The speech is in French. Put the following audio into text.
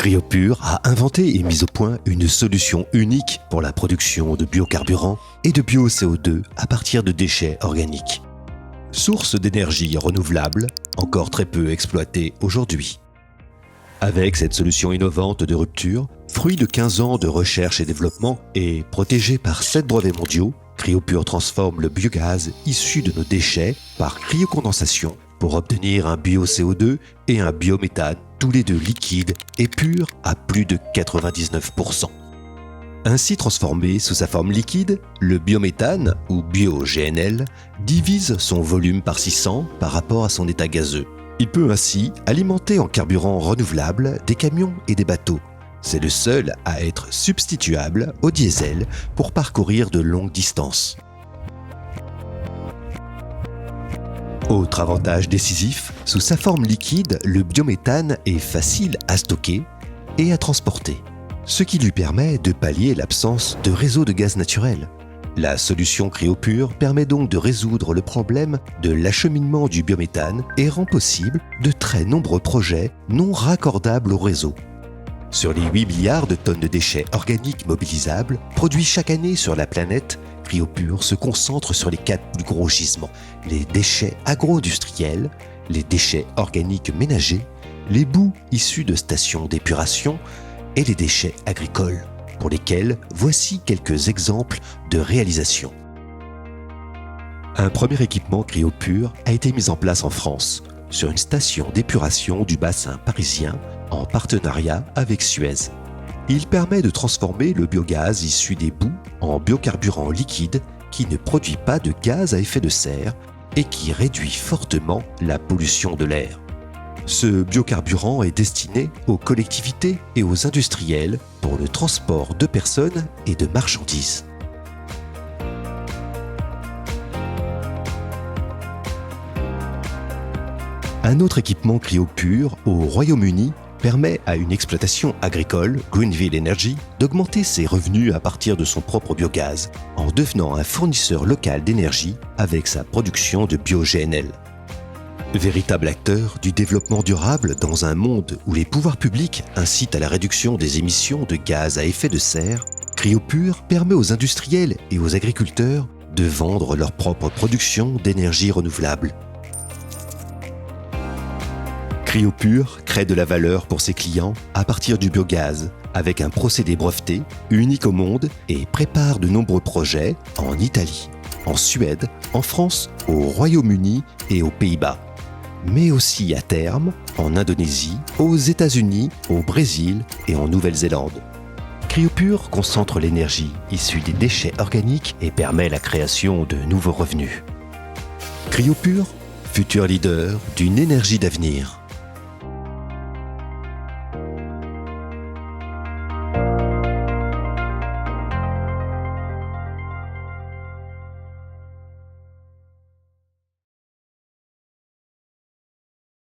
Cryopure a inventé et mis au point une solution unique pour la production de biocarburants et de bio-CO2 à partir de déchets organiques. Source d'énergie renouvelable, encore très peu exploitée aujourd'hui. Avec cette solution innovante de rupture, fruit de 15 ans de recherche et développement et protégée par 7 brevets mondiaux, Cryopure transforme le biogaz issu de nos déchets par cryocondensation pour obtenir un bio-CO2 et un biométhane, tous les deux liquides et purs à plus de 99%. Ainsi transformé sous sa forme liquide, le biométhane, ou bio-GNL, divise son volume par 600 par rapport à son état gazeux. Il peut ainsi alimenter en carburant renouvelable des camions et des bateaux. C'est le seul à être substituable au diesel pour parcourir de longues distances. Autre avantage décisif, sous sa forme liquide, le biométhane est facile à stocker et à transporter, ce qui lui permet de pallier l'absence de réseau de gaz naturel. La solution Cryopure permet donc de résoudre le problème de l'acheminement du biométhane et rend possible de très nombreux projets non raccordables au réseau. Sur les 8 milliards de tonnes de déchets organiques mobilisables produits chaque année sur la planète, Cryopure se concentre sur les 4 plus gros gisements: les déchets agro-industriels, les déchets organiques ménagers, les boues issues de stations d'épuration et les déchets agricoles, pour lesquels voici quelques exemples de réalisation. Un premier équipement Cryopure a été mis en place en France, sur une station d'épuration du bassin parisien, en partenariat avec Suez. Il permet de transformer le biogaz issu des boues en biocarburant liquide qui ne produit pas de gaz à effet de serre et qui réduit fortement la pollution de l'air. Ce biocarburant est destiné aux collectivités et aux industriels pour le transport de personnes et de marchandises. Un autre équipement Cryopure au Royaume-Uni permet à une exploitation agricole, Greenville Energy, d'augmenter ses revenus à partir de son propre biogaz en devenant un fournisseur local d'énergie avec sa production de bio-GNL. Véritable acteur du développement durable dans un monde où les pouvoirs publics incitent à la réduction des émissions de gaz à effet de serre, Cryopure permet aux industriels et aux agriculteurs de vendre leur propre production d'énergie renouvelable. Cryopure crée de la valeur pour ses clients à partir du biogaz, avec un procédé breveté, unique au monde, et prépare de nombreux projets en Italie, en Suède, en France, au Royaume-Uni et aux Pays-Bas, mais aussi à terme en Indonésie, aux États-Unis, au Brésil et en Nouvelle-Zélande. Cryopure concentre l'énergie issue des déchets organiques et permet la création de nouveaux revenus. Cryopure, futur leader d'une énergie d'avenir.